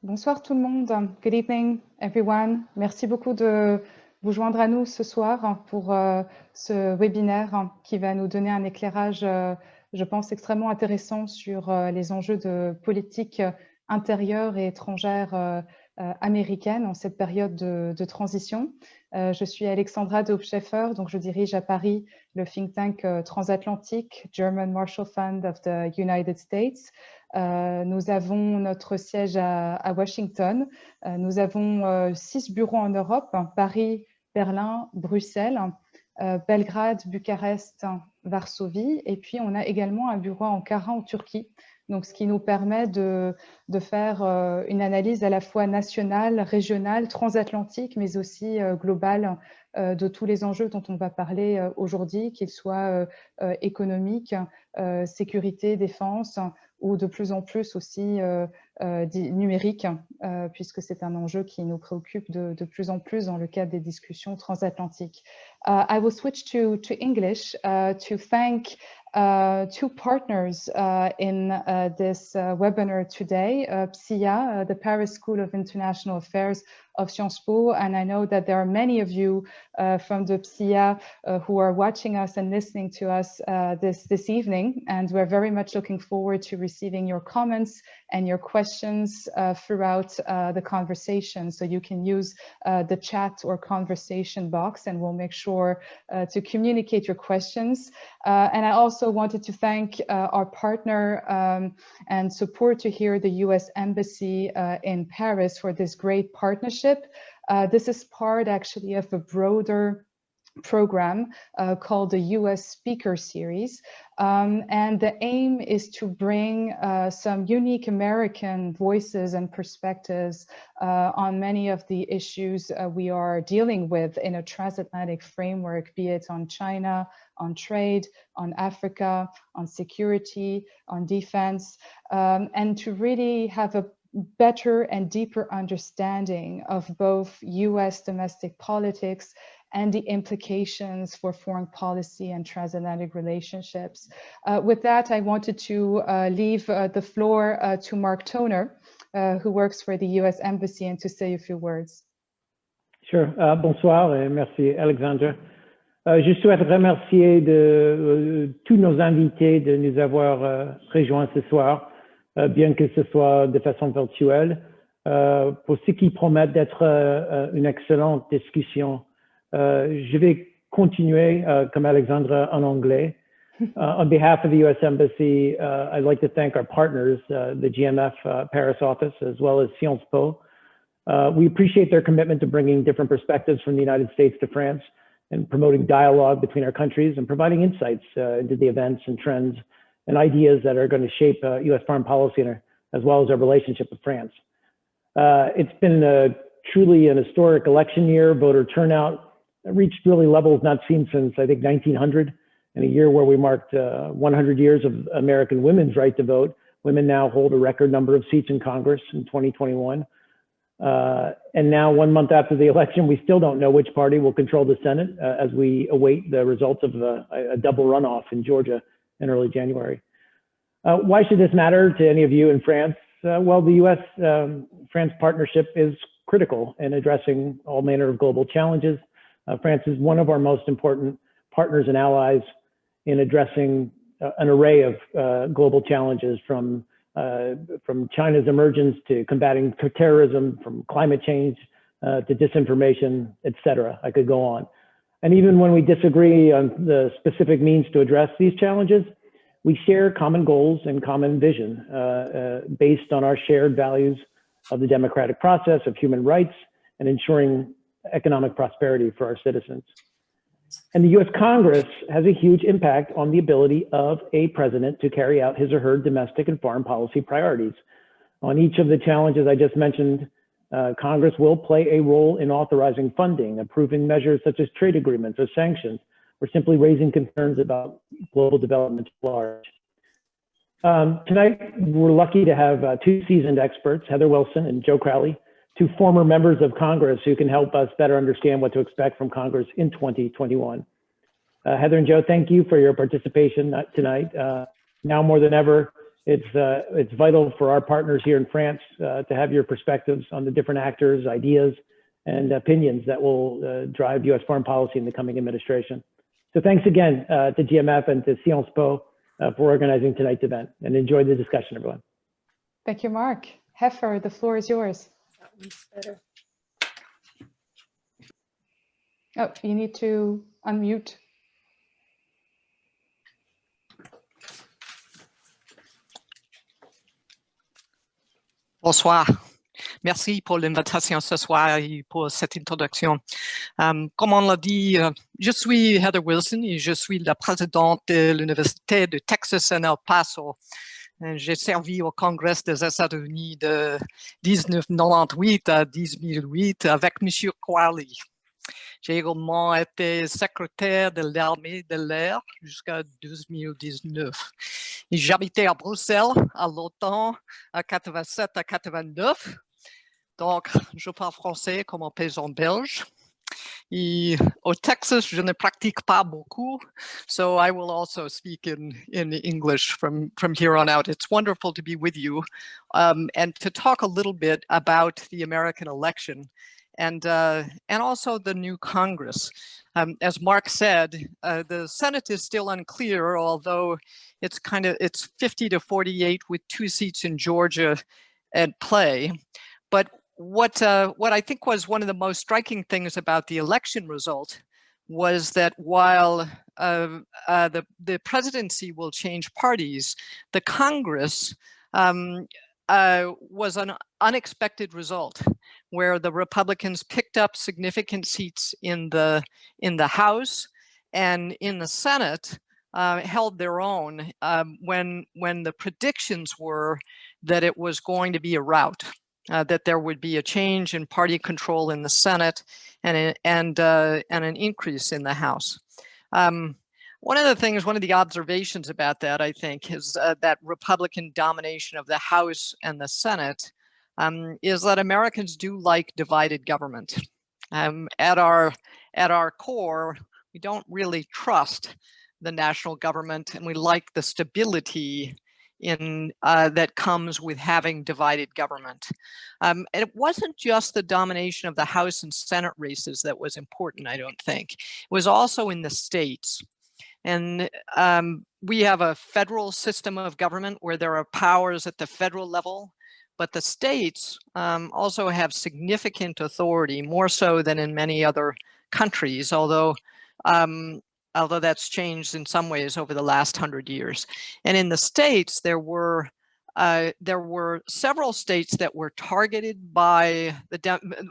Bonsoir tout le monde. Good evening, everyone. Merci beaucoup de vous joindre à nous ce soir pour ce webinaire qui va nous donner un éclairage, je pense, extrêmement intéressant sur les enjeux de politique intérieure et étrangère américaine en cette période de transition. Je suis Alexandra de Hoop-Scheffer, donc je dirige à Paris le think tank transatlantique German Marshall Fund of the United States. Nous avons notre siège à Washington. Nous avons 6 bureaux en Europe, Paris, Berlin, Bruxelles, Belgrade, Bucarest, Varsovie. Et puis, on a également un bureau à Ankara en Turquie. Donc, ce qui nous permet de faire une analyse à la fois nationale, régionale, transatlantique, mais aussi globale de tous les enjeux dont on va parler aujourd'hui, qu'ils soient économiques, sécurité, défense, ou de plus en plus aussi numérique, puisque c'est un enjeu qui nous préoccupe de plus en plus dans le cadre des discussions transatlantiques. I will switch to English to thank two partners in this webinar today, PSIA, the Paris School of International Affairs of Sciences Po, and I know that there are many of you from the PSIA who are watching us and listening to us this evening, and we're very much looking forward to receiving your comments and your questions throughout the conversation. So you can use the chat or conversation box, and we'll make sure to communicate your questions. And I also wanted to thank our partner and supporter here, the US Embassy in Paris, for this great partnership. This is part actually of a broader program called the US Speaker Series. And the aim is to bring some unique American voices and perspectives on many of the issues we are dealing with in a transatlantic framework, be it on China, on trade, on Africa, on security, on defense, and to really have a better and deeper understanding of both US domestic politics and the implications for foreign policy and transatlantic relationships. With that, I wanted to leave the floor to Mark Toner, who works for the US Embassy, and to say a few words. Sure. Bonsoir et merci, Alexandra. Je souhaite remercier tous nos invités de nous avoir rejoints ce soir, bien que ce soit de façon virtuelle, pour ce qui promet d'être une excellente discussion. Je vais continuer comme Alexandra en anglais. On behalf of the U.S. Embassy, I'd like to thank our partners, the GMF Paris Office, as well as Sciences Po. We appreciate their commitment to bringing different perspectives from the United States to France and promoting dialogue between our countries and providing insights into the events and trends and ideas that are going to shape U.S. foreign policy as well as our relationship with France. It's been truly an historic election year. Voter turnout reached really levels not seen since, I think, 1900, in a year where we marked 100 years of American women's right to vote. Women now hold a record number of seats in Congress in 2021. And now, 1 month after the election, we still don't know which party will control the Senate as we await the results of a double runoff in Georgia in early January. Why should this matter to any of you in France? Well, the U.S.-France partnership is critical in addressing all manner of global challenges. France is one of our most important partners and allies in addressing an array of global challenges, from China's emergence to combating terrorism, from climate change to disinformation, etc. I could go on. And even when we disagree on the specific means to address these challenges, we share common goals and common vision based on our shared values of the democratic process, of human rights, and ensuring economic prosperity for our citizens. And the US Congress has a huge impact on the ability of a president to carry out his or her domestic and foreign policy priorities. On each of the challenges I just mentioned, Congress will play a role in authorizing funding, approving measures such as trade agreements or sanctions, or simply raising concerns about global development at large. Tonight, we're lucky to have two seasoned experts, Heather Wilson and Joe Crowley, two former members of Congress who can help us better understand what to expect from Congress in 2021. Heather and Joe, thank you for your participation tonight. Now more than ever, It's vital for our partners here in France to have your perspectives on the different actors, ideas, and opinions that will drive U.S. foreign policy in the coming administration. So thanks again to GMF and to Sciences Po for organizing tonight's event, and enjoy the discussion, everyone. Thank you, Mark. Heifer, the floor is yours. That one's better. Oh, you need to unmute. Bonsoir. Merci pour l'invitation ce soir et pour cette introduction. Comme on l'a dit, je suis Heather Wilson et je suis la présidente de l'Université de Texas en El Paso. J'ai servi au Congrès des États-Unis de 1998 à 2008 avec M. Crowley. J'ai également été secrétaire de l'armée de l'air jusqu'à 2019. J'habitais à Bruxelles à l'automne à 87 à 89. Donc, je parle français comme un paysan belge. Et au Texas, je ne pratique pas beaucoup, so I will also speak in English from here on out. It's wonderful to be with you and to talk a little bit about the American election and also the new Congress. As Mark said, the Senate is still unclear, although it's 50 to 48 with 2 seats in Georgia at play. But what I think was one of the most striking things about the election result was that while the presidency will change parties, the Congress was an unexpected result, where the Republicans picked up significant seats in the House and in the Senate held their own when the predictions were that it was going to be a rout. That there would be a change in party control in the Senate and an increase in the House. One of the observations about that, I think, is that Republican domination of the House and the Senate is that Americans do like divided government. At our core, we don't really trust the national government, and we like the stability that comes with having divided government. It wasn't just the domination of the House and Senate races that was important, I don't think. It was also in the states. And we have a federal system of government where there are powers at the federal level, but the states also have significant authority, more so than in many other countries, although that's changed in some ways over the last 100 years. And in the states, there were several states that were targeted by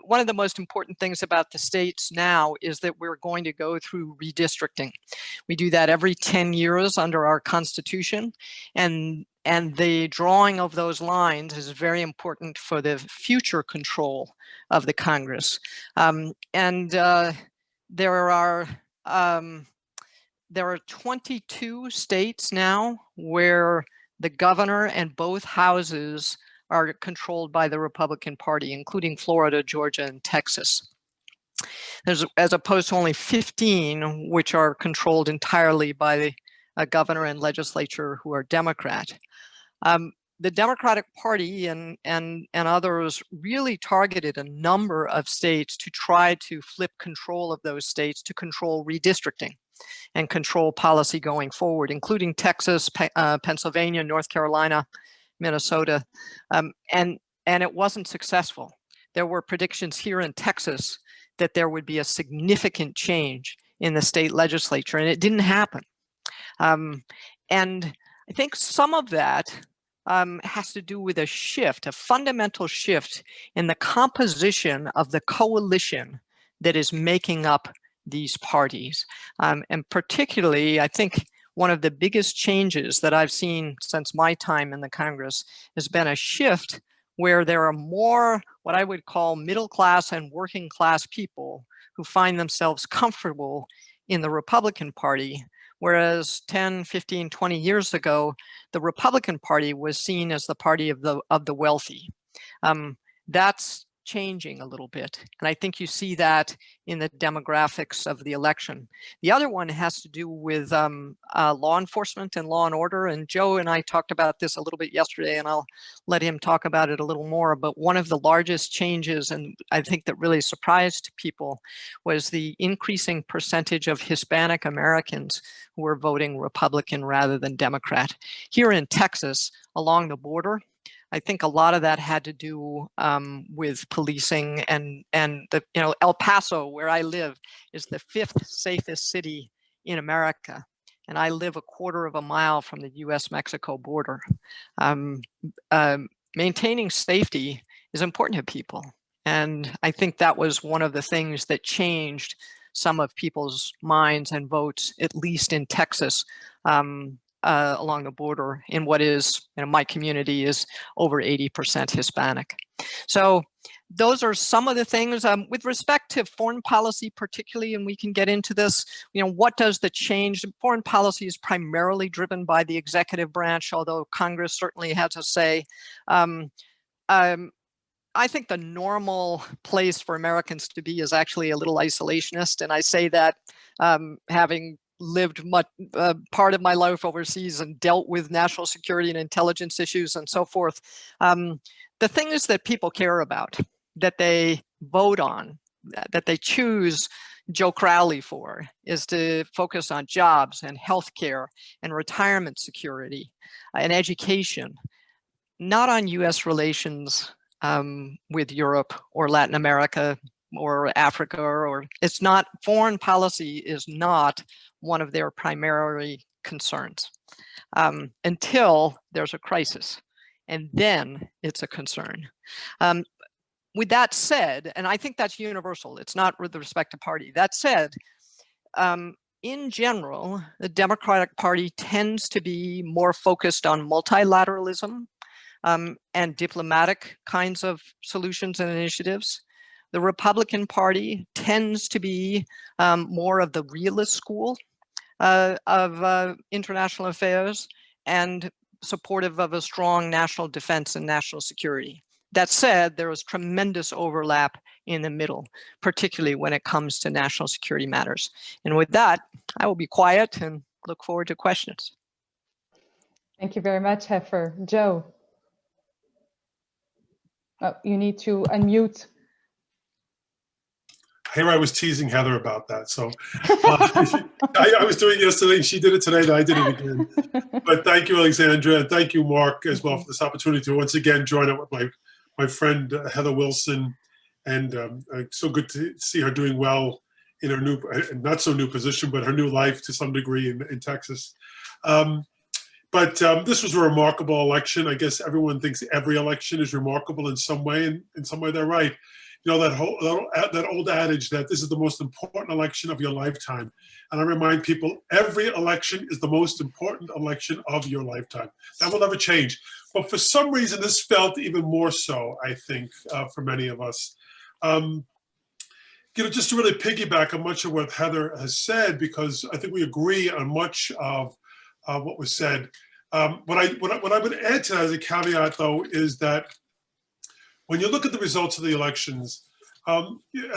one of the most important things about the states now is that we're going to go through redistricting. We do that every 10 years under our Constitution, and the drawing of those lines is very important for the future control of the Congress. There are 22 states now where the governor and both houses are controlled by the Republican Party, including Florida, Georgia, and Texas. There's, as opposed to only 15, which are controlled entirely by a governor and legislature who are Democrat. The Democratic Party and others really targeted a number of states to try to flip control of those states to control redistricting and control policy going forward, including Texas, Pennsylvania, North Carolina, Minnesota, and it wasn't successful. There were predictions here in Texas that there would be a significant change in the state legislature, and it didn't happen. And I think some of that has to do with a shift, a fundamental shift in the composition of the coalition that is making up these parties. And particularly, I think one of the biggest changes that I've seen since my time in the Congress has been a shift where there are more what I would call middle class and working class people who find themselves comfortable in the Republican Party, whereas 10, 15, 20 years ago, the Republican Party was seen as the party of the wealthy. That's changing a little bit. And I think you see that in the demographics of the election. The other one has to do with law enforcement and law and order. And Joe and I talked about this a little bit yesterday, and I'll let him talk about it a little more. But one of the largest changes, and I think that really surprised people, was the increasing percentage of Hispanic Americans who were voting Republican rather than Democrat. Here in Texas, along the border, I think a lot of that had to do with policing, and the, El Paso, where I live, is the 5th safest city in America, and I live a quarter of a mile from the U.S.-Mexico border. Maintaining safety is important to people, and I think that was one of the things that changed some of people's minds and votes, at least in Texas. Along the border in what is, my community is over 80% Hispanic. So those are some of the things with respect to foreign policy particularly, and we can get into this, what does the change? Foreign policy is primarily driven by the executive branch, although Congress certainly has a say. I think the normal place for Americans to be is actually a little isolationist, and I say that having lived much part of my life overseas and dealt with national security and intelligence issues and so forth. The things that people care about, that they vote on, that they choose Joe Crowley for, is to focus on jobs and healthcare and retirement security and education, not on U.S. relations with Europe or Latin America or Africa, or it's not, foreign policy is not one of their primary concerns until there's a crisis, and then it's a concern. With that said, and I think that's universal, it's not with respect to party. That said, in general, the Democratic Party tends to be more focused on multilateralism and diplomatic kinds of solutions and initiatives. The Republican Party tends to be more of the realist school of international affairs and supportive of a strong national defense and national security. That said, there is tremendous overlap in the middle, particularly when it comes to national security matters. And with that, I will be quiet and look forward to questions. Thank you very much, Heifer. Joe? Oh, you need to unmute. Here I was teasing Heather about that. So I was doing it yesterday, and she did it today, and I did it again. But thank you, Alexandra, and thank you, Mark, as well, for this opportunity to once again join up with my friend Heather Wilson. And so good to see her doing well in her new, not so new position, but her new life to some degree in Texas. But this was a remarkable election. I guess everyone thinks every election is remarkable in some way, and in some way they're right. That old adage that this is the most important election of your lifetime. And I remind people, every election is the most important election of your lifetime. That will never change. But for some reason, this felt even more so, I think, for many of us. Just to really piggyback on much of what Heather has said, because I think we agree on much of what was said. What I would add to that as a caveat, though, is that when you look at the results of the elections,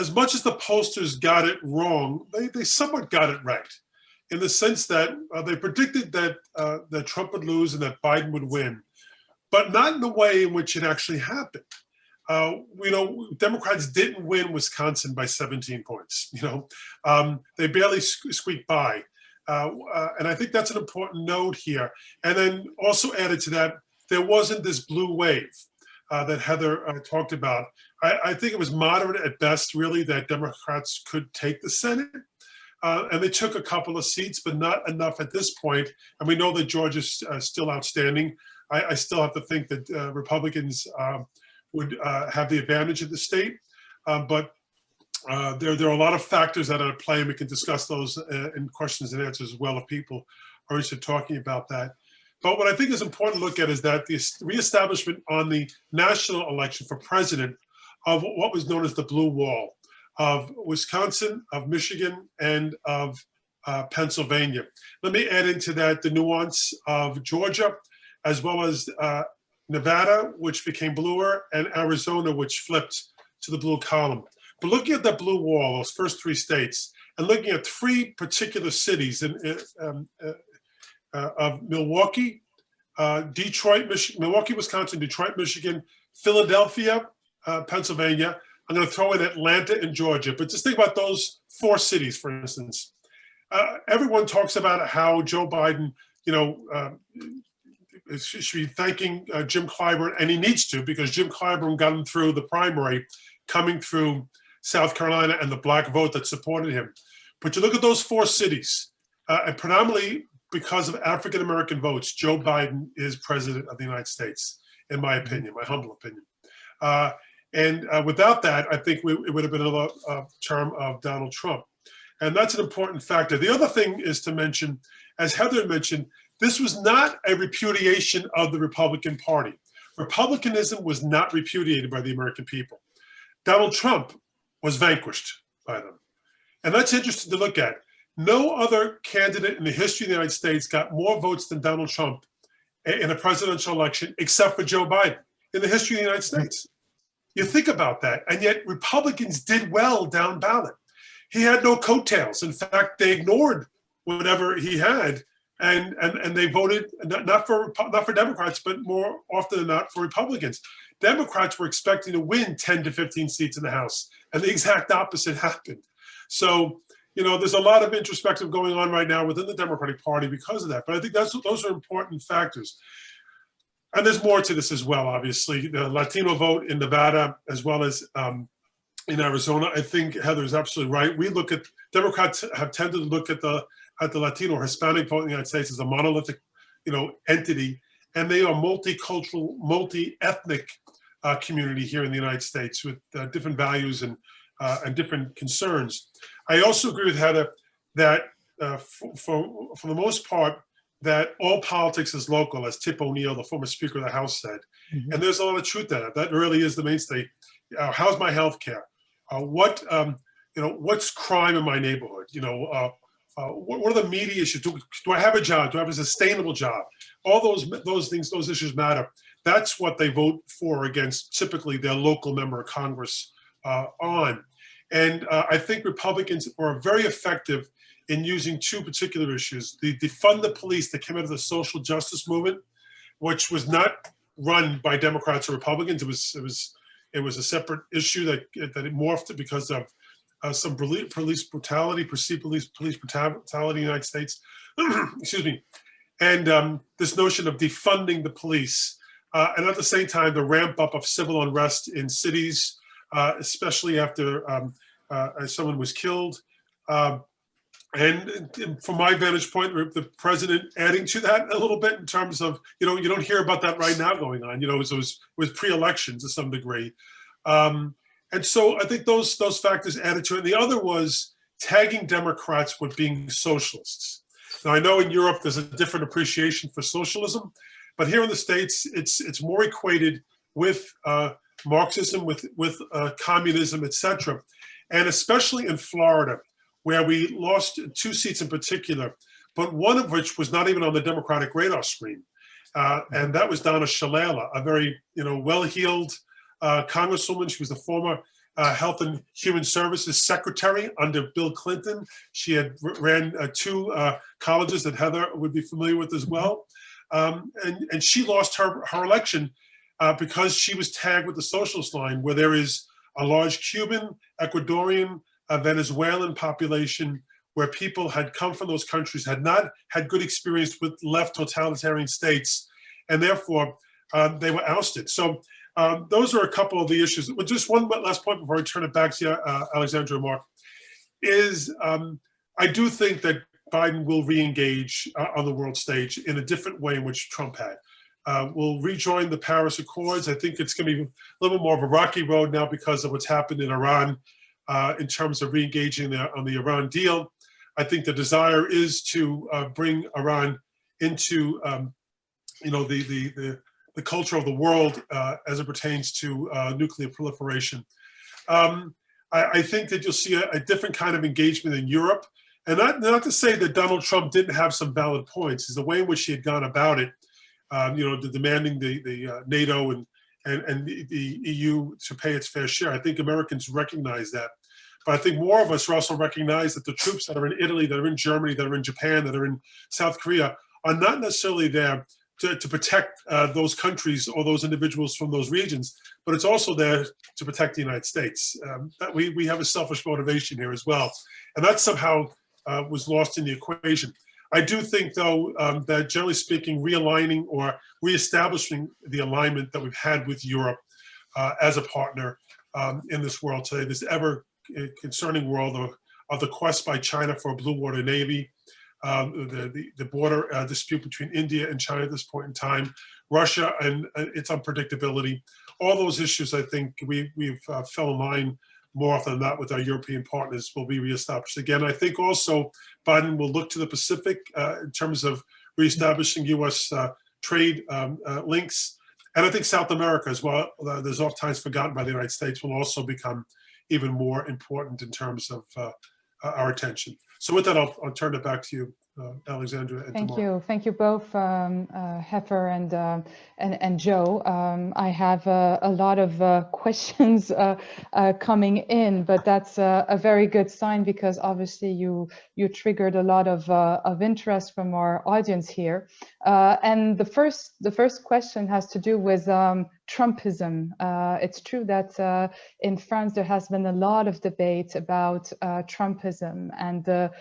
as much as the pollsters got it wrong, they somewhat got it right, in the sense that they predicted that Trump would lose and that Biden would win, but not in the way in which it actually happened. Democrats didn't win Wisconsin by 17 points. They barely squeaked by. And I think that's an important note here. And then also added to that, there wasn't this blue wave that Heather talked about. I think it was moderate at best, really, that Democrats could take the Senate. And they took a couple of seats, but not enough at this point. And we know that Georgia's still outstanding. I still have to think that Republicans would have the advantage of the state. But there are a lot of factors that are at play, and we can discuss those in questions and answers as well if people are interested in talking about that. But what I think is important to look at is that the reestablishment on the national election for president of what was known as the blue wall of Wisconsin, of Michigan, and of Pennsylvania. Let me add into that the nuance of Georgia, as well as Nevada, which became bluer, and Arizona, which flipped to the blue column. But looking at that blue wall, those first 3 states, and looking at 3 particular cities of Milwaukee, Detroit, Michigan, Milwaukee, Wisconsin, Detroit, Michigan, Philadelphia, Pennsylvania. I'm going to throw in Atlanta and Georgia. But just think about those 4 cities, for instance. Everyone talks about how Joe Biden, should be thanking Jim Clyburn, and he needs to, because Jim Clyburn got him through the primary, coming through South Carolina and the black vote that supported him. But you look at those 4 cities, and predominantly because of African-American votes, Joe Biden is president of the United States, in my opinion, my humble opinion. And without that, I think it would have been another term of Donald Trump. And that's an important factor. The other thing is to mention, as Heather mentioned, this was not a repudiation of the Republican Party. Republicanism was not repudiated by the American people. Donald Trump was vanquished by them. And that's interesting to look at. No other candidate in the history of the United States got more votes than Donald Trump in a presidential election, except for Joe Biden, in the history of the United States. You think about that, and yet Republicans did well down ballot. He had no coattails. In fact, they ignored whatever he had, and they voted not for Democrats, but more often than not for Republicans. Democrats were expecting to win 10 to 15 seats in the House, and the exact opposite happened. So, there's a lot of introspective going on right now within the Democratic Party because of that. But I think those are important factors. And there's more to this as well, obviously. The Latino vote in Nevada, as well as in Arizona. I think Heather's absolutely right. Democrats have tended to look at the Latino or Hispanic vote in the United States as a monolithic, entity, and they are multicultural, multi-ethnic community here in the United States with different values and different concerns. I also agree with Heather that for the most part, that all politics is local, as Tip O'Neill, the former Speaker of the House, said. Mm-hmm. And there's a lot of truth to that. That really is the mainstay. How's my health care? What's crime in my neighborhood? What are the media issues? Do I have a job? Do I have a sustainable job? All those things, those issues matter. That's what they vote for or against, typically their local member of Congress on. And I think Republicans are very effective in using 2 particular issues: the defund the police that came out of the social justice movement, which was not run by Democrats or Republicans. It was a separate issue that it morphed because of some police brutality, perceived police brutality in the United States. Excuse me. And this notion of defunding the police, and at the same time, the ramp up of civil unrest in cities, especially after someone was killed. And from my vantage point, the president adding to that a little bit in terms of, you don't hear about that right now going on, it was pre-election to some degree. And so I think those factors added to it. And the other was tagging Democrats with being socialists. Now, I know in Europe, there's a different appreciation for socialism, but here in the States, it's more equated with Marxism, with communism, etc. And especially in Florida, where we lost 2 seats in particular, but one of which was not even on the Democratic radar screen. And that was Donna Shalala, a very well-heeled congresswoman. She was the former Health and Human Services Secretary under Bill Clinton. She had ran 2 colleges that Heather would be familiar with as well. And she lost her election because she was tagged with the socialist line, where there is a large Cuban, Ecuadorian, Venezuelan population, where people had come from those countries, had not had good experience with left totalitarian states, and therefore they were ousted. So those are a couple of the issues. But just one last point before I turn it back to you, Alexandra and Mark, is I do think that Biden will re-engage on the world stage in a different way in which Trump had. We'll rejoin the Paris Accords. I think it's going to be a little bit more of a rocky road now because of what's happened in Iran in terms of re-engaging on the Iran deal. I think the desire is to bring Iran into the culture of the world as it pertains to nuclear proliferation. I think that you'll see a different kind of engagement in Europe. And not to say that Donald Trump didn't have some valid points, is the way in which he had gone about it, demanding the NATO and the EU to pay its fair share. I think Americans recognize that. But I think more of us also recognize that the troops that are in Italy, that are in Germany, that are in Japan, that are in South Korea are not necessarily there to protect those countries or those individuals from those regions, but it's also there to protect the United States. That we have a selfish motivation here as well. And that somehow was lost in the equation. I do think, though, that generally speaking, realigning or reestablishing the alignment that we've had with Europe as a partner in this world today, this ever concerning world of the quest by China for a blue water navy, the border dispute between India and China at this point in time, Russia and its unpredictability, all those issues, I think we've fell in line more often than not with our European partners will be reestablished. Again, I think also Biden will look to the Pacific in terms of reestablishing U.S. Trade links. And I think South America as well, there's oftentimes forgotten by the United States, will also become even more important in terms of our attention. So with that, I'll turn it back to you, Alexandra. And Thank you both, Heifer and Joe. I have a lot of questions coming in, but that's a very good sign because obviously you triggered a lot of interest from our audience here. And the first question has to do with Trumpism. It's true that in France there has been a lot of debate about Trumpism and the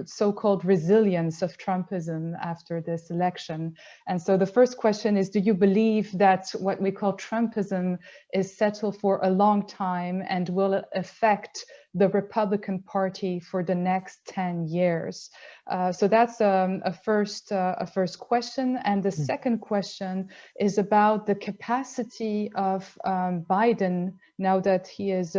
so-called resilience of Trumpism after this election. And so the first question is, do you believe that what we call Trumpism is settled for a long time and will affect the Republican Party for the next 10 years? So that's a first question. And the second question is about the capacity of Biden now that he is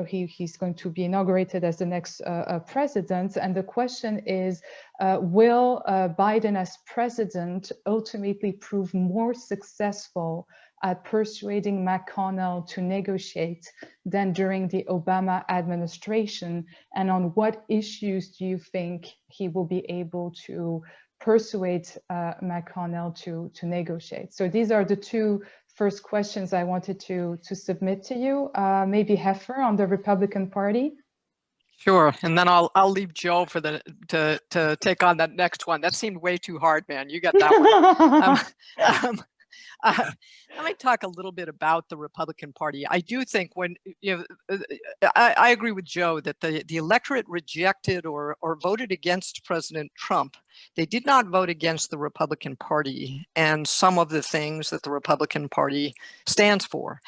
he's going to be inaugurated as the next president. And the question is, will Biden as president ultimately prove more successful at persuading McConnell to negotiate than during the Obama administration? And on what issues do you think he will be able to persuade McConnell to negotiate? So these are the two first questions I wanted to submit to you. Maybe Heifer on the Republican Party. Sure, and then I'll leave Joe for to take on that next one. That seemed way too hard, man. You got that one. Let me talk a little bit about the Republican Party. I do think I agree with Joe that the electorate rejected or voted against President Trump. They did not vote against the Republican Party and some of the things that the Republican Party stands for.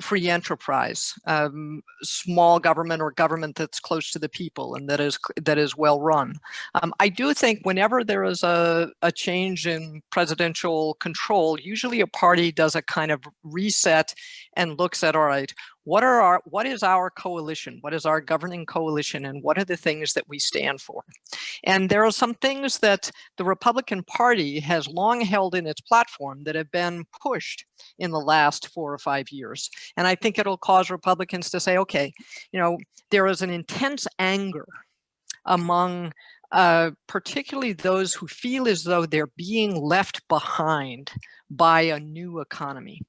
Free enterprise, small government or government that's close to the people and that is well run. I do think whenever there is a change in presidential control, usually a party does a kind of reset and looks at, all right, what is our coalition? What is our governing coalition? And what are the things that we stand for? And there are some things that the Republican Party has long held in its platform that have been pushed in the last 4 or 5 years. And I think it'll cause Republicans to say, okay, there is an intense anger among particularly those who feel as though they're being left behind by a new economy.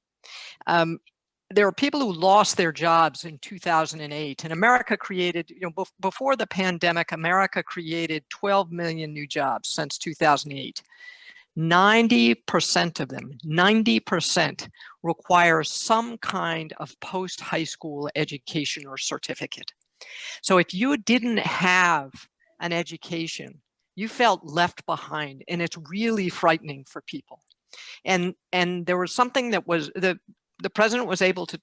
There are people who lost their jobs in 2008, and America created, before the pandemic, America created 12 million new jobs since 2008. 90% of them, 90% require some kind of post-high school education or certificate. So if you didn't have an education, you felt left behind, and it's really frightening for people. And there was something that was the president was able to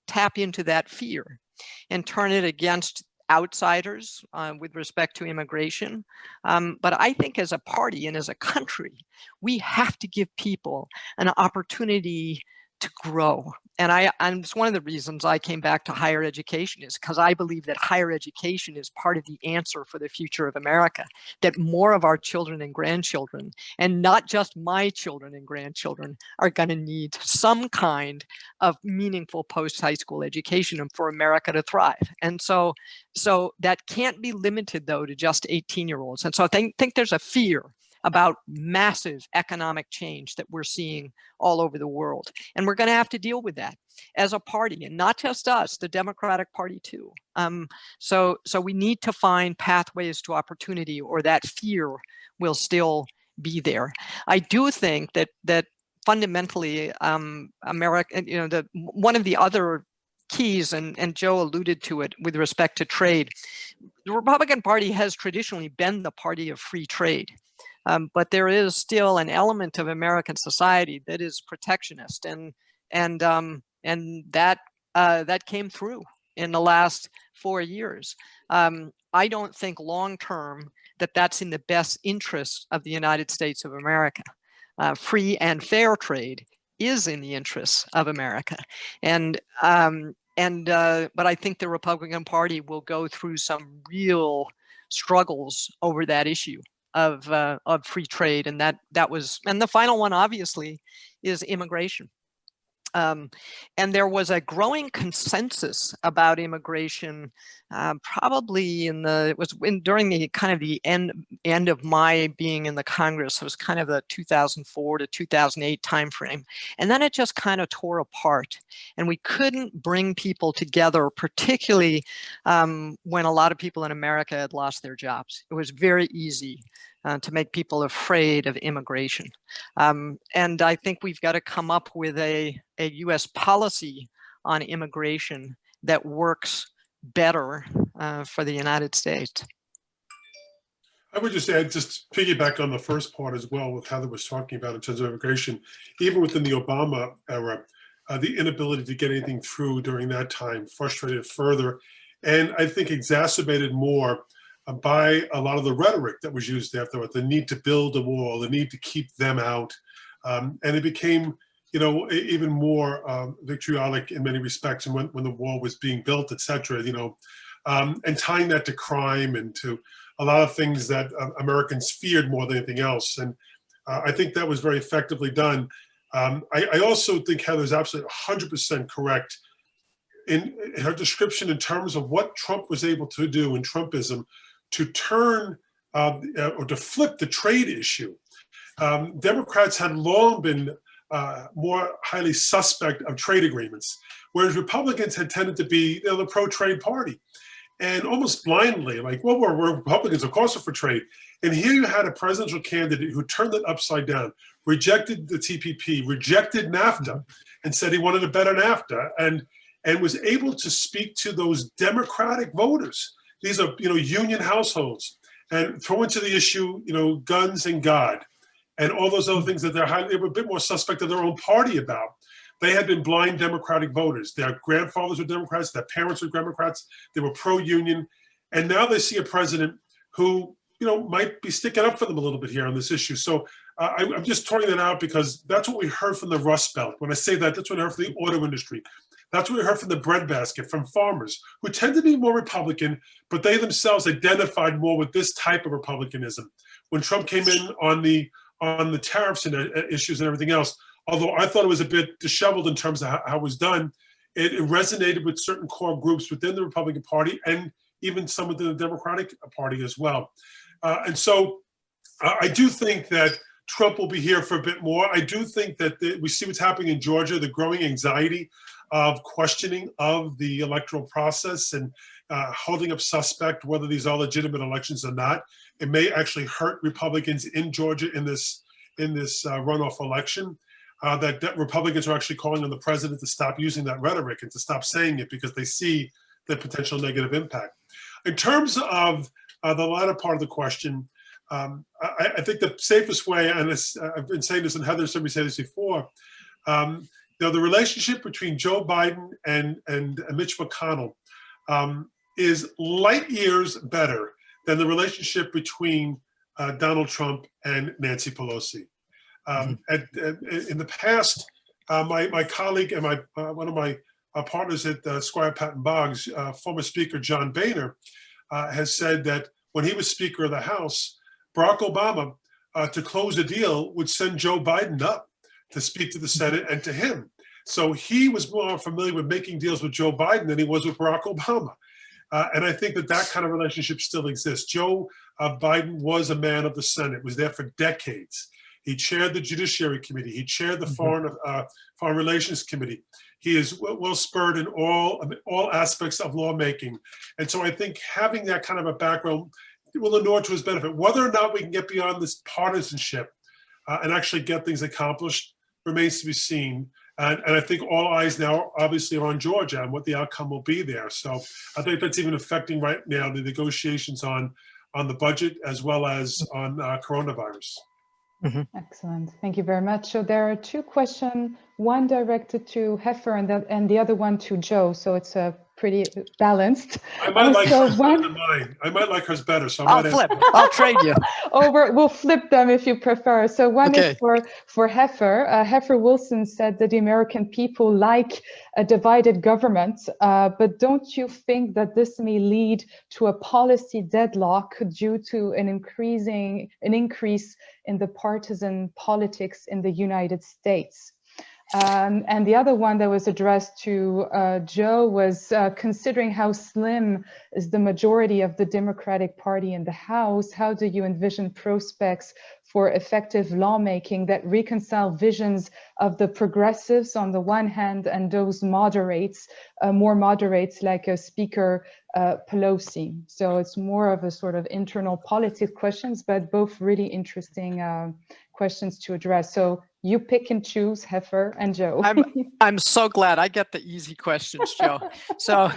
tap into that fear and turn it against outsiders with respect to immigration. But I think as a party and as a country, we have to give people an opportunity to grow. And it's one of the reasons I came back to higher education is because I believe that higher education is part of the answer for the future of America, that more of our children and grandchildren, and not just my children and grandchildren, are going to need some kind of meaningful post-high school education and for America to thrive. And so that can't be limited, though, to just 18-year-olds. And so I think there's a fear about massive economic change that we're seeing all over the world. And we're going to have to deal with that as a party, and not just us, the Democratic Party too. So we need to find pathways to opportunity, or that fear will still be there. I do think that fundamentally, America, one of the other keys, and Joe alluded to it with respect to trade, the Republican Party has traditionally been the party of free trade. But there is still an element of American society that is protectionist, and that came through in the last 4 years. I don't think long term that that's in the best interest of the United States of America. Free and fair trade is in the interests of America, but I think the Republican Party will go through some real struggles over that issue of free trade, and the final one obviously is immigration. And there was a growing consensus about immigration, probably during the kind of the end of my being in the Congress. It was kind of the 2004 to 2008 timeframe, and then it just kind of tore apart, and we couldn't bring people together, particularly when a lot of people in America had lost their jobs. It was very easy to make people afraid of immigration. And I think we've got to come up with a US policy on immigration that works better for the United States. I would just add, just piggyback on the first part as well, with Heather was talking about in terms of immigration. Even within the Obama era, the inability to get anything through during that time frustrated further, and I think exacerbated more by a lot of the rhetoric that was used afterward, the need to build a wall, the need to keep them out. And it became, even more vitriolic in many respects, and when the wall was being built, et cetera, and tying that to crime and to a lot of things that Americans feared more than anything else. And I think that was very effectively done. I also think Heather's absolutely 100% correct in her description in terms of what Trump was able to do in Trumpism to turn or to flip the trade issue. Democrats had long been more highly suspect of trade agreements, whereas Republicans had tended to be the pro-trade party. And almost blindly, like, well, we're Republicans, of course we're for trade. And here you had a presidential candidate who turned it upside down, rejected the TPP, rejected NAFTA, and said he wanted a better NAFTA, and was able to speak to those Democratic voters. These are, union households, and throw into the issue, guns and God, and all those other things that they were a bit more suspect of their own party about. They had been blind Democratic voters. Their grandfathers were Democrats, their parents were Democrats, they were pro-union, and now they see a president who, might be sticking up for them a little bit here on this issue. So I'm just throwing that out because that's what we heard from the Rust Belt. When I say that, that's what I heard from the auto industry. That's what we heard from the breadbasket, from farmers, who tend to be more Republican, but they themselves identified more with this type of Republicanism. When Trump came in on the tariffs and issues and everything else, although I thought it was a bit disheveled in terms of how it was done, it resonated with certain core groups within the Republican Party and even some within the Democratic Party as well. And so I do think that Trump will be here for a bit more. I do think that we see what's happening in Georgia, the growing anxiety of questioning of the electoral process and holding up suspect whether these are legitimate elections or not. It may actually hurt Republicans in Georgia in this runoff election. That Republicans are actually calling on the president to stop using that rhetoric and to stop saying it because they see the potential negative impact. In terms of the latter part of the question, I think the safest way, and I've been saying this, and Heather said we said this before, the relationship between Joe Biden and Mitch McConnell is light years better than the relationship between Donald Trump and Nancy Pelosi. In the past, my colleague and one of my partners at Squire Patton Boggs, former Speaker John Boehner, has said that when he was Speaker of the House, Barack Obama, to close a deal, would send Joe Biden up to speak to the Senate and to him. So he was more familiar with making deals with Joe Biden than he was with Barack Obama. And I think that that kind of relationship still exists. Joe Biden was a man of the Senate, was there for decades. He chaired the Judiciary Committee. He chaired the Foreign Relations Committee. He is well spurred in all aspects of lawmaking. And so I think having that kind of a background will inure to his benefit. Whether or not we can get beyond this partisanship and actually get things accomplished remains to be seen. And I think all eyes now obviously are on Georgia and what the outcome will be there. So I think that's even affecting right now the negotiations on the budget as well as on coronavirus. Excellent. Thank you very much. So there are two questions, one directed to Heifer and the other one to Joe. So it's a pretty balanced. I might like hers better than mine. I might like hers better. So I'll flip. I'll trade you. We'll flip them if you prefer. So one is for Heifer. Heifer Wilson said that the American people like a divided government, but don't you think that this may lead to a policy deadlock due to an increase in the partisan politics in the United States? And the other one that was addressed to Joe was considering how slim is the majority of the Democratic Party in the House, how do you envision prospects for effective lawmaking that reconcile visions of the progressives on the one hand and those moderates, more moderates like Speaker Pelosi? So it's more of a sort of internal politics questions, but both really interesting questions to address. So you pick and choose, Heifer and Joe. I'm so glad I get the easy questions, Joe. So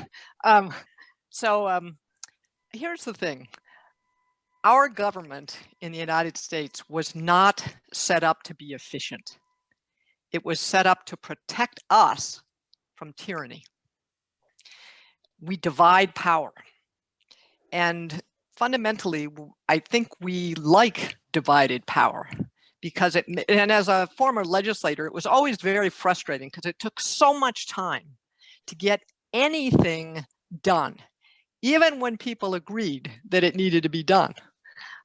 here's the thing. Our government in the United States was not set up to be efficient. It was set up to protect us from tyranny. We divide power. And fundamentally, I think we like divided power. Because and as a former legislator, it was always very frustrating because it took so much time to get anything done, even when people agreed that it needed to be done.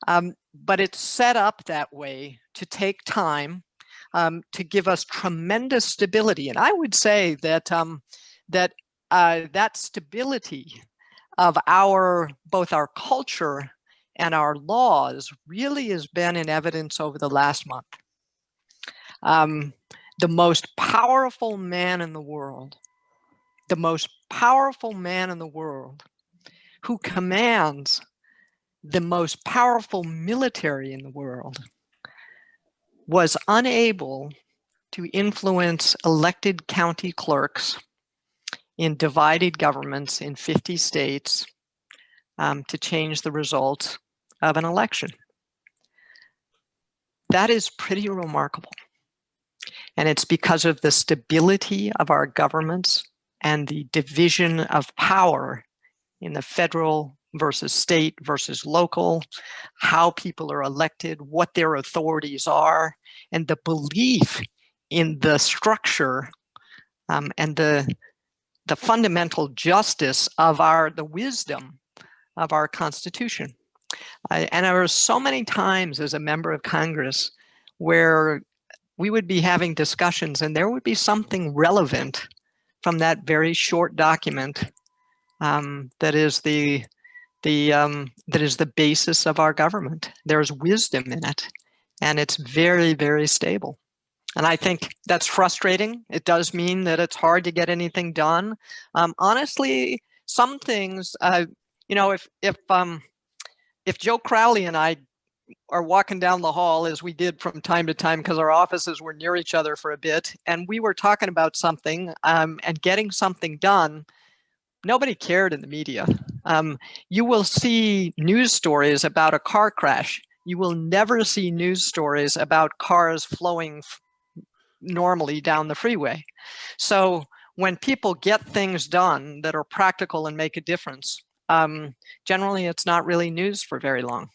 But it's set up that way to take time, to give us tremendous stability. And I would say that that stability of both our culture and our laws really has been in evidence over the last month. The most powerful man in the world, who commands the most powerful military in the world, was unable to influence elected county clerks in divided governments in 50 states to change the results of an election. That is pretty remarkable. And it's because of the stability of our governments and the division of power in the federal versus state versus local, how people are elected, what their authorities are, and the belief in the structure and the fundamental justice of the wisdom of our Constitution. And there were so many times as a member of Congress where we would be having discussions and there would be something relevant from that very short document that is the basis of our government. There's wisdom in it, and it's very, very stable. And I think that's frustrating. It does mean that it's hard to get anything done. Honestly, some things, if Joe Crowley and I are walking down the hall, as we did from time to time because our offices were near each other for a bit, and we were talking about something and getting something done, nobody cared in the media. You will see news stories about a car crash. You will never see news stories about cars flowing normally down the freeway. So when people get things done that are practical and make a difference, generally it's not really news for very long.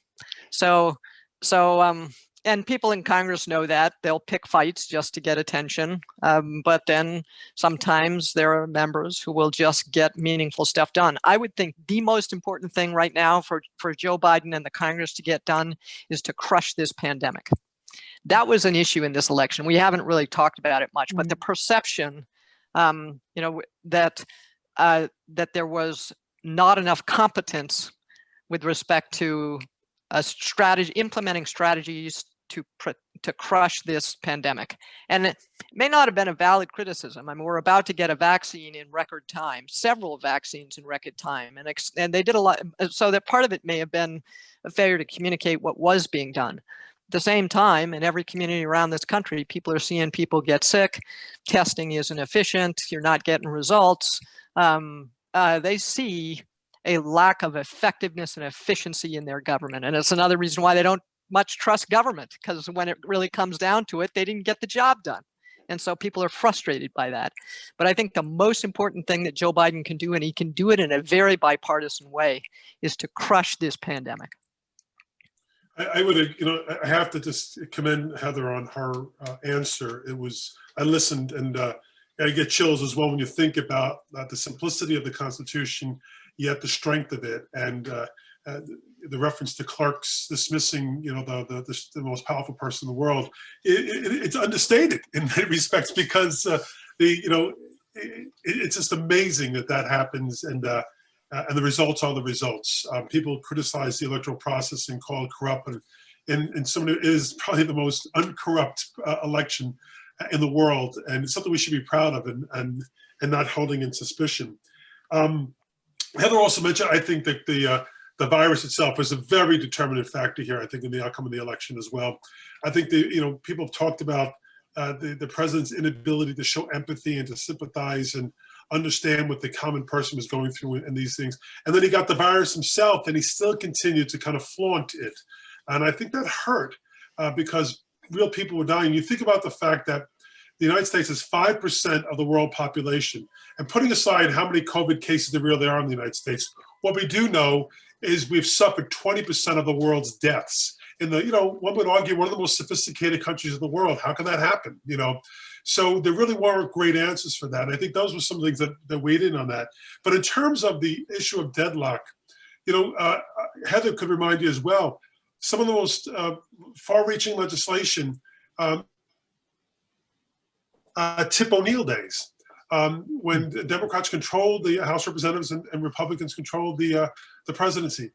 And people in Congress know that. They'll pick fights just to get attention. But then sometimes there are members who will just get meaningful stuff done. I would think the most important thing right now for Joe Biden and the Congress to get done is to crush this pandemic. That was an issue in this election. We haven't really talked about it much, but the perception, that there was not enough competence with respect to a strategy, implementing strategies to crush this pandemic. And it may not have been a valid criticism. I mean, we're about to get a vaccine in record time, several vaccines in record time, and they did a lot. So that part of it may have been a failure to communicate what was being done. At the same time, in every community around this country, people are seeing people get sick. Testing isn't efficient. You're not getting results. They see a lack of effectiveness and efficiency in their government. And it's another reason why they don't much trust government, because when it really comes down to it, they didn't get the job done. And so people are frustrated by that. But I think the most important thing that Joe Biden can do, and he can do it in a very bipartisan way, is to crush this pandemic. I would, I have to just commend Heather on her answer. I listened, and I get chills as well when you think about the simplicity of the Constitution, yet the strength of it, and the reference to clerks dismissing, the most powerful person in the world. It's understated in many respects, because it's just amazing that happens, and the results are the results. People criticize the electoral process and call it corrupt, and some of it is probably the most uncorrupt election in the world, and it's something we should be proud of, and not holding in suspicion. Heather also mentioned, I think, that the virus itself is a very determinant factor here, I think, in the outcome of the election as well. I think people have talked about the president's inability to show empathy and to sympathize and understand what the common person was going through in these things. And then he got the virus himself, and he still continued to kind of flaunt it. And I think that hurt because real people were dying. You think about the fact that the United States is 5% of the world population. And putting aside how many COVID cases there really are in the United States, what we do know is we've suffered 20% of the world's deaths. In the, one would argue, one of the most sophisticated countries in the world. How can that happen? So there really weren't great answers for that. And I think those were some things that weighed in on that. But in terms of the issue of deadlock, Heather could remind you as well, some of the most far-reaching legislation, Tip O'Neill days, when the Democrats controlled the House of Representatives and Republicans controlled the presidency.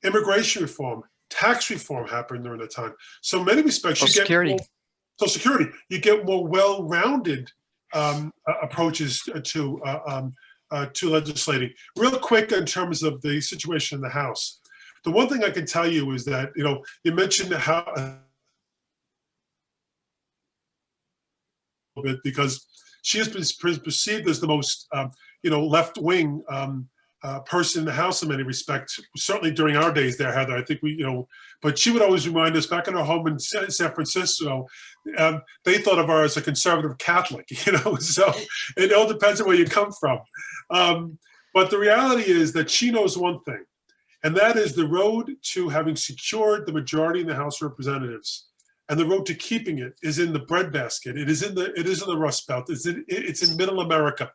Immigration reform, tax reform happened during that time. So in many respects, Social Security, you get more well-rounded approaches to legislating. Real quick, in terms of the situation in the House, the one thing I can tell you is that you mentioned how bit, because she has been perceived as the most left-wing person in the House in many respects, certainly during our days there, Heather. I think but she would always remind us, back in her home in San Francisco, they thought of her as a conservative Catholic, so it all depends on where you come from. But the reality is that she knows one thing, and that is the road to having secured the majority in the House of Representatives, and the road to keeping it is in the breadbasket. It is in the Rust Belt. It's in Middle America.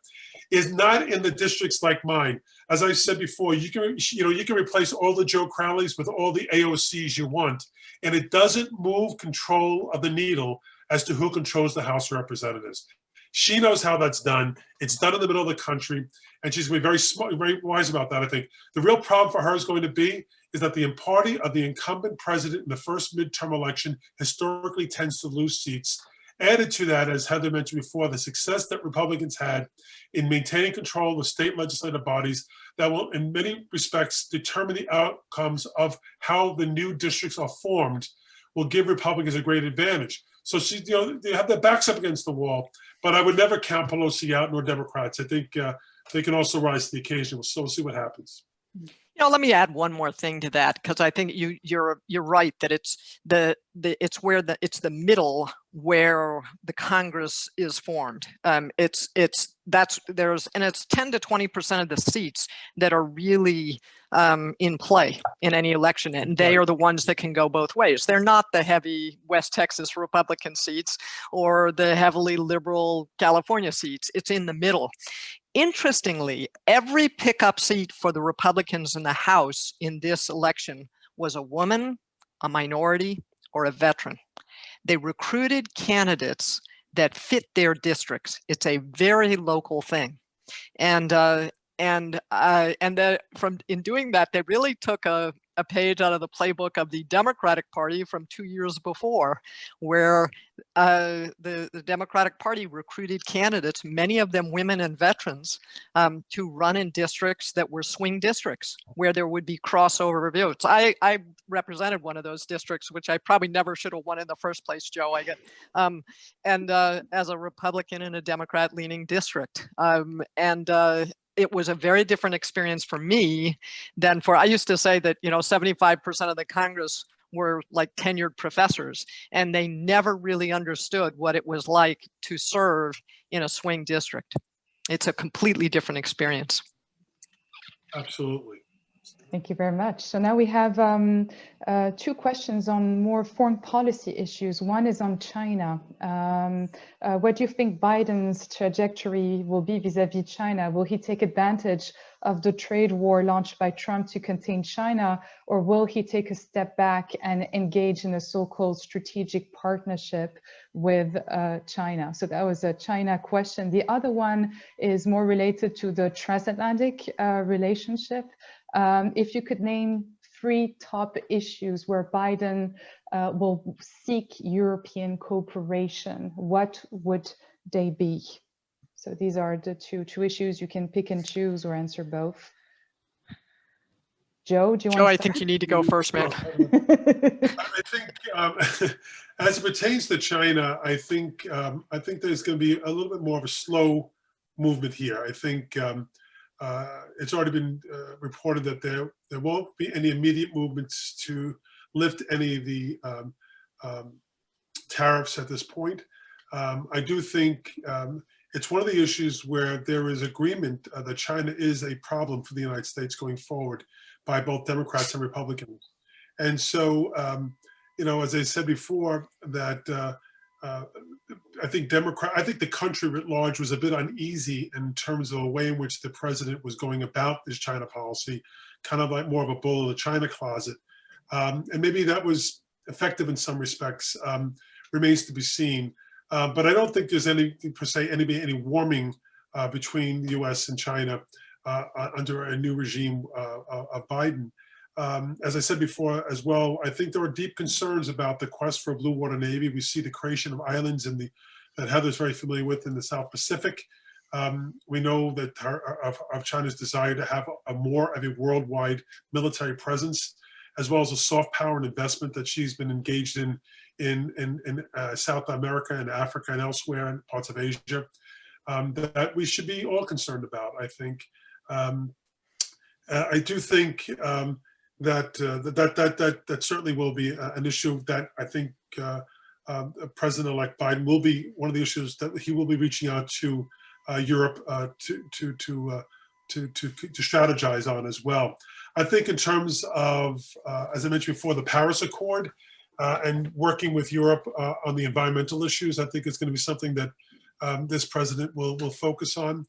It's not in the districts like mine. As I said before, you can replace all the Joe Crowleys with all the AOCs you want, and it doesn't move control of the needle as to who controls the House of Representatives. She knows how that's done. It's done in the middle of the country, and she's going to be very smart, very wise about that, I think. The real problem for her is going to be is that the party of the incumbent president in the first midterm election historically tends to lose seats. Added to that, as Heather mentioned before, the success that Republicans had in maintaining control of the state legislative bodies that will, in many respects, determine the outcomes of how the new districts are formed will give Republicans a great advantage. So they have their backs up against the wall, but I would never count Pelosi out, nor Democrats. I think they can also rise to the occasion. So we'll see what happens. Let me add one more thing to that, because I think you're right that it's it's the middle where the Congress is formed. It's 10 to 20% of the seats that are really in play in any election, and they are the ones that can go both ways. They're not the heavy West Texas Republican seats or the heavily liberal California seats. It's in the middle. Interestingly, every pickup seat for the Republicans in the House in this election was a woman, a minority, or a veteran. They recruited candidates that fit their districts. It's a very local thing. And in doing that, they really took a page out of the playbook of the Democratic Party from 2 years before, where the Democratic Party recruited candidates, many of them women and veterans, to run in districts that were swing districts, where there would be crossover votes. I represented one of those districts, which I probably never should have won in the first place, Joe. As a Republican in a Democrat-leaning district, it was a very different experience for me than I used to say that, 75% of the Congress were like tenured professors, and they never really understood what it was like to serve in a swing district. It's a completely different experience. Absolutely. Thank you very much. So now we have two questions on more foreign policy issues. One is on China. What do you think Biden's trajectory will be vis-a-vis China? Will he take advantage of the trade war launched by Trump to contain China, or will he take a step back and engage in a so-called strategic partnership with China? So that was a China question. The other one is more related to the transatlantic relationship. If you could name 3 top issues where Biden will seek European cooperation, what would they be? So these are the two issues. You can pick and choose or answer both. Joe, do you want to start? I think you need to go first, man. I think as it pertains to China, I think there's going to be a little bit more of a slow movement here. I think it's already been reported that there won't be any immediate movements to lift any of the tariffs at this point. I do think it's one of the issues where there is agreement that China is a problem for the United States going forward by both Democrats and Republicans. And so, as I said before, that I think the country at large was a bit uneasy in terms of the way in which the president was going about his China policy, kind of like more of a bull in the China closet. And maybe that was effective in some respects, remains to be seen. But I don't think there's any warming between the US and China under a new regime of Biden. As I said before as well, I think there are deep concerns about the quest for a blue water navy. We see the creation of islands that Heather's very familiar with in the South Pacific. We know that of China's desire to have more of a worldwide military presence, as well as a soft power and investment that she's been engaged in South America and Africa and elsewhere in parts of Asia, that we should be all concerned about, I think. I do think that certainly will be an issue that I think President-elect Biden will be one of the issues that he will be reaching out to Europe to strategize on as well. I think in terms of, as I mentioned before, the Paris Accord and working with Europe on the environmental issues, I think it's going to be something that this president will focus on.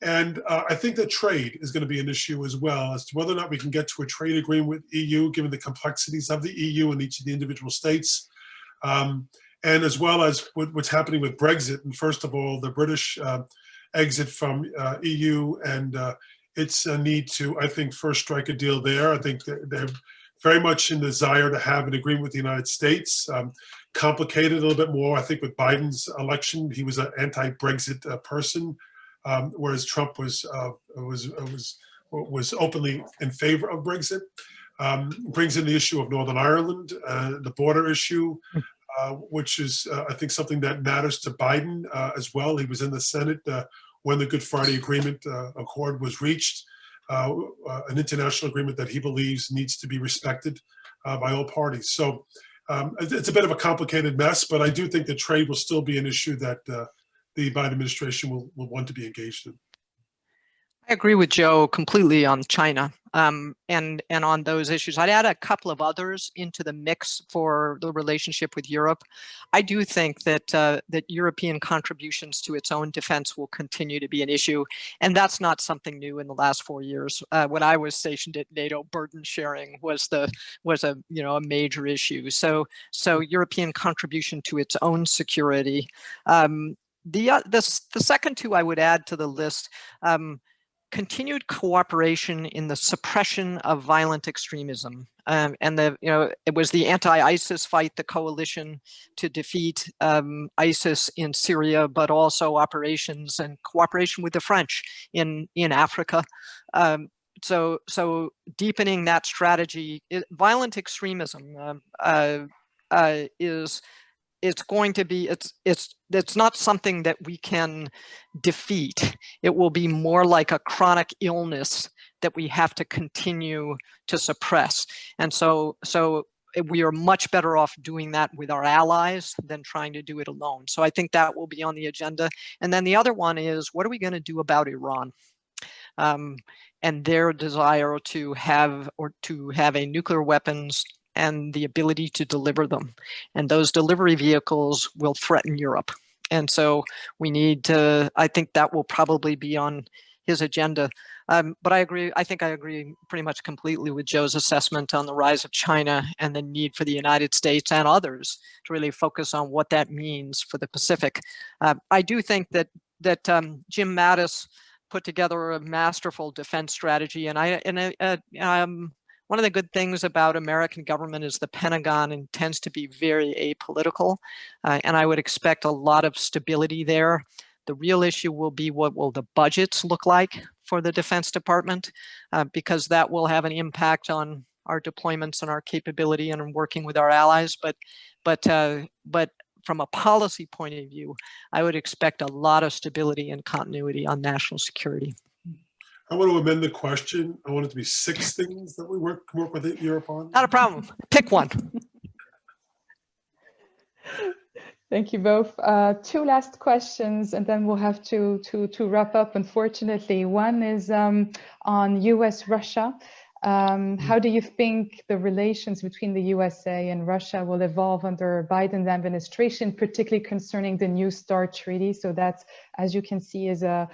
And I think that trade is going to be an issue as well, as to whether or not we can get to a trade agreement with EU, given the complexities of the EU and each of the individual states, and as well as what's happening with Brexit. And first of all, the British exit from EU and its need to, I think, first strike a deal there. I think they're very much in desire to have an agreement with the United States. Complicated a little bit more, I think, with Biden's election. He was an anti-Brexit person, whereas Trump was openly in favor of Brexit. Brings in the issue of Northern Ireland, the border issue, which is, I think, something that matters to Biden as well. He was in the Senate when the Good Friday Agreement Accord was reached, an international agreement that he believes needs to be respected by all parties. So it's a bit of a complicated mess, but I do think that trade will still be an issue that the Biden administration will want to be engaged in. I agree with Joe completely on China and on those issues. I'd add a couple of others into the mix for the relationship with Europe. I do think that that European contributions to its own defense will continue to be an issue, and that's not something new in the last 4 years. When I was stationed at NATO, burden sharing was a major issue. So European contribution to its own security. The second two I would add to the list. continued cooperation in the suppression of violent extremism. And it was the anti-ISIS fight, the coalition to defeat ISIS in Syria, but also operations and cooperation with the French in Africa. So deepening that strategy, violent extremism it's going to be, it's not something that we can defeat. It will be more like a chronic illness that we have to continue to suppress. And so we are much better off doing that with our allies than trying to do it alone. So I think that will be on the agenda. And then the other one is, what are we going to do about Iran? And their desire to have a nuclear weapons and the ability to deliver them. And those delivery vehicles will threaten Europe. And so we need to, I think that will probably be on his agenda. But I think I agree pretty much completely with Joe's assessment on the rise of China and the need for the United States and others to really focus on what that means for the Pacific. I do think that Jim Mattis put together a masterful defense strategy, one of the good things about American government is the Pentagon tends to be very apolitical, and I would expect a lot of stability there. The real issue will be, what will the budgets look like for the Defense Department, because that will have an impact on our deployments and our capability and working with our allies. But from a policy point of view, I would expect a lot of stability and continuity on national security. I want to amend the question. I want it to be 6 things that we work with Europe on. Not a problem. Pick one. Thank you both. 2 last questions, and then we'll have to wrap up, unfortunately. One is on US-Russia. How do you think the relations between the USA and Russia will evolve under Biden's administration, particularly concerning the New START treaty? So that's, as you can see, is a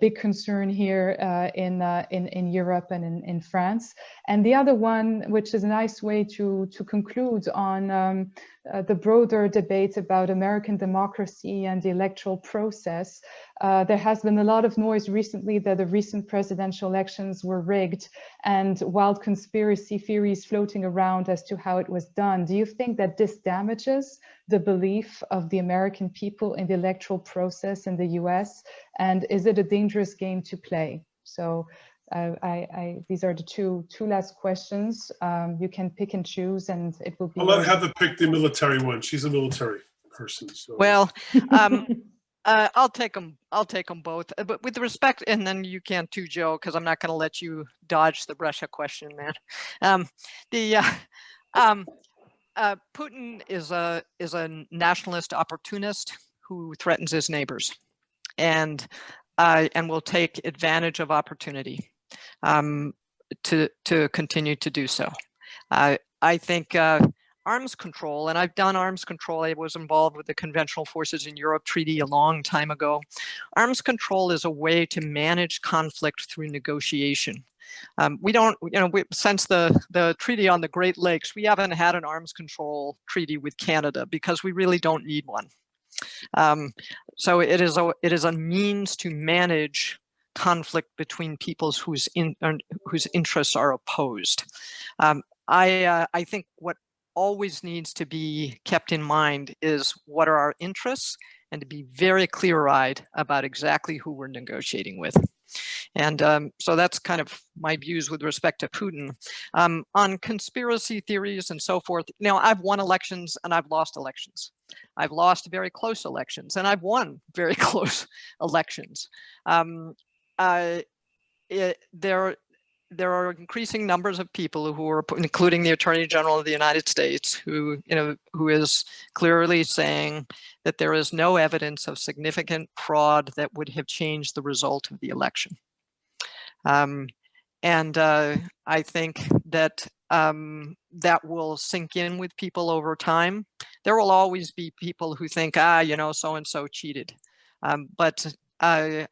big concern here in Europe and in France. And the other one, which is a nice way to conclude on the broader debate about American democracy and the electoral process. There has been a lot of noise recently that the recent presidential elections were rigged, and wild conspiracy theories floating around as to how it was done. Do you think that this damages the belief of the American people in the electoral process in the US? And is it a dangerous game to play? So these are the two last questions. You can pick and choose, and it will be. I'll let Heather pick the military one. She's a military person. So. Well, I'll take them both. But with respect, and then you can too, Joe, because I'm not going to let you dodge the Russia question, man. Putin is a nationalist opportunist who threatens his neighbors, and will take advantage of opportunity to continue to do so. I think arms control, and I've done arms control. I was involved with the Conventional Forces in Europe Treaty a long time ago. Arms control is a way to manage conflict through negotiation. We don't, since the treaty on the Great Lakes, we haven't had an arms control treaty with Canada because we really don't need one. So it is a means to manage conflict between peoples whose interests are opposed. I think what always needs to be kept in mind is what are our interests, and to be very clear-eyed about exactly who we're negotiating with. And so that's kind of my views with respect to Putin. On conspiracy theories and so forth, I've won elections and I've lost elections. I've lost very close elections and I've won very close elections. There are increasing numbers of people who are, including the Attorney General of the United States, who is clearly saying that there is no evidence of significant fraud that would have changed the result of the election. And I think that that will sink in with people over time. There will always be people who think, so-and-so cheated. But I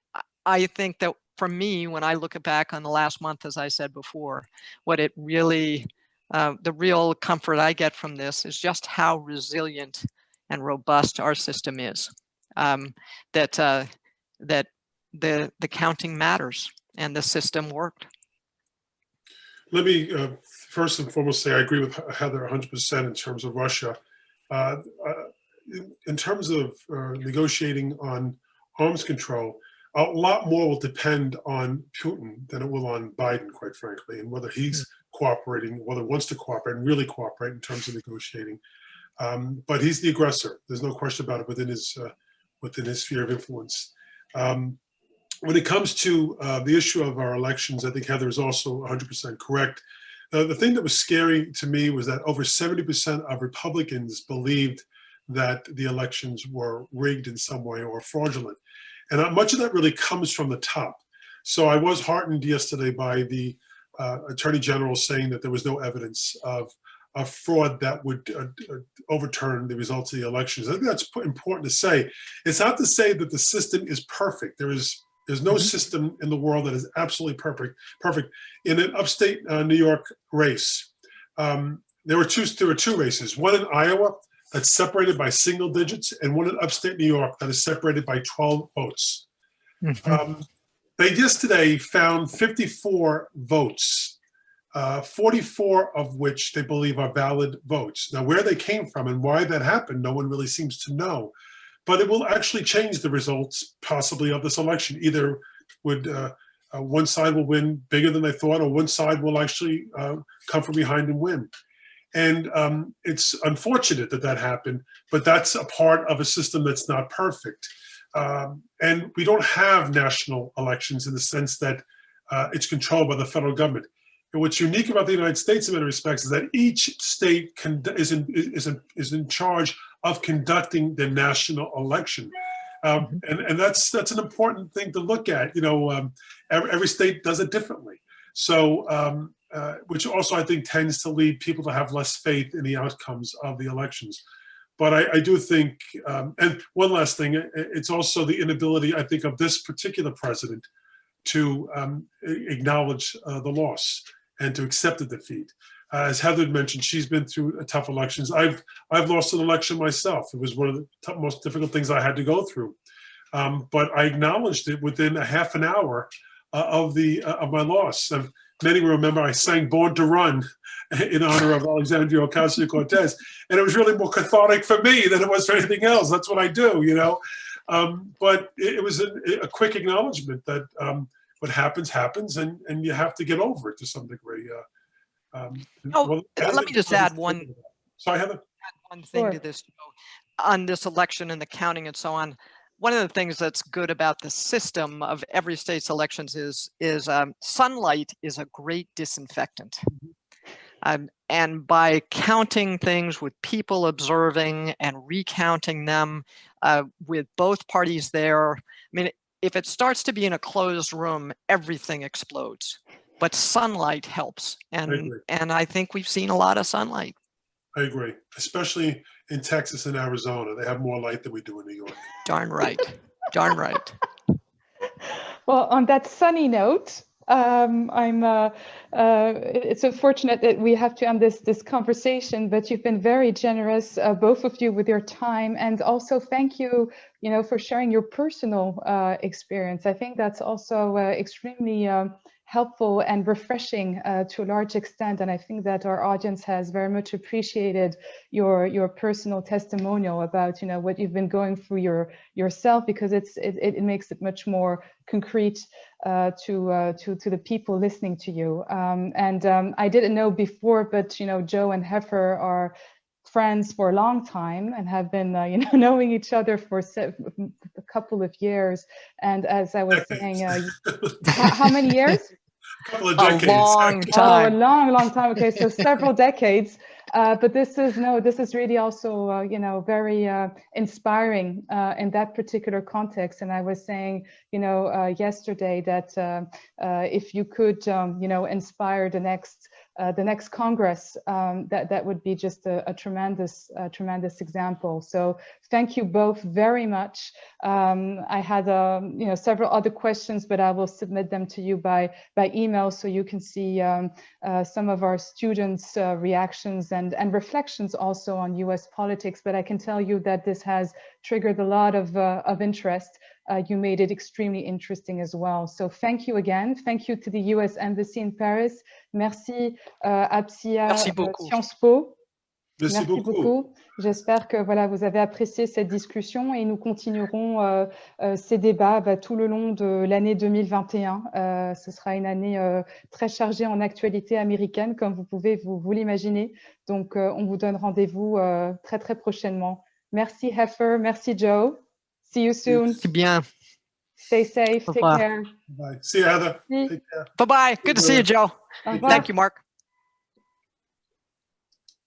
think that for me, when I look back on the last month, as I said before, what it really, the real comfort I get from this is just how resilient and robust our system is. That the counting matters, and the system worked. Let me first and foremost say I agree with Heather 100% in terms of Russia. In terms of negotiating on arms control, a lot more will depend on Putin than it will on Biden, quite frankly, and whether he's cooperating, whether he wants to cooperate and really cooperate in terms of negotiating. But he's the aggressor. There's no question about it within his sphere of influence. When it comes to the issue of our elections, I think Heather is also 100% correct. The thing that was scary to me was that over 70% of Republicans believed that the elections were rigged in some way or fraudulent. And much of that really comes from the top. So I was heartened yesterday by the Attorney General saying that there was no evidence of fraud that would overturn the results of the elections. I think that's important to say. It's not to say that the system is perfect. There's no system in the world that is absolutely perfect. In an upstate New York race, there were two races. One in Iowa that's separated by single digits, and one in upstate New York that is separated by 12 votes. They yesterday found 54 votes, 44 of which they believe are valid votes. Now, where they came from and why that happened, no one really seems to know. But it will actually change the results, possibly, of this election. Either would one side will win bigger than they thought, or one side will actually come from behind and win. And it's unfortunate that that happened, but that's a part of a system that's not perfect. And we don't have national elections in the sense that it's controlled by the federal government. And what's unique about the United States in many respects is that each state is in charge of conducting the national election. And that's an important thing to look at. You know, every state does it differently. So, which also I think tends to lead people to have less faith in the outcomes of the elections. But I do think, and one last thing, it's also the inability, I think, of this particular president to acknowledge the loss and to accept the defeat. As Heather mentioned, she's been through tough elections. I've lost an election myself. It was one of the most difficult things I had to go through. But I acknowledged it within a half an hour of my loss. Many will remember I sang "Born to Run" in honor of Alexandria Ocasio-Cortez, and it was really more cathartic for me than it was for anything else. That's what I do, you know. But it was a quick acknowledgement that what happens, and you have to get over it to some degree. Let me just add one. Sorry, Heather. One thing to this, on this election and the counting and so on. One of the things that's good about the system of every state's elections is sunlight is a great disinfectant. And by counting things with people observing and recounting them with both parties there, I mean, if it starts to be in a closed room, everything explodes. But sunlight helps. And I think we've seen a lot of sunlight. I agree, especially in Texas and Arizona. They have more light than we do in New York. Darn right. Darn right. Well, on that sunny note, it's unfortunate that we have to end this conversation, but you've been very generous, both of you, with your time, and also thank you, for sharing your personal experience. I think that's also extremely helpful and refreshing to a large extent, and I think that our audience has very much appreciated your personal testimonial about what you've been going through yourself, because it makes it much more concrete to the people listening to you. I didn't know before, but Joe and Heifer are friends for a long time and have been knowing each other for a couple of years. And as I was saying, how many years? A couple of decades. A long time. Oh, a long time. Okay, so several decades. But this is really also very inspiring in that particular context. And I was saying yesterday that if you could inspire the next Congress, that would be just a tremendous example. So thank you both very much. I had several other questions, but I will submit them to you by email so you can see some of our students' reactions and reflections also on US politics. But I can tell you that this has triggered a lot of interest you made it extremely interesting as well. So thank you again. Thank you to the US Embassy in Paris. Merci à PSIA Sciences Po. Merci beaucoup. J'espère que voilà, vous avez apprécié cette discussion et nous continuerons ces débats tout le long de l'année 2021. Ce sera une année très chargée en actualité américaine, comme vous pouvez vous l'imaginer. Donc, on vous donne rendez-vous très, très prochainement. Merci, Heifer. Merci, Joe. See you soon. C'est bien. Stay safe. Take care. Bye. See you, Heather. Merci. Take care. Bye-bye. Good to see you, Joe. Au revoir. Thank you, Mark.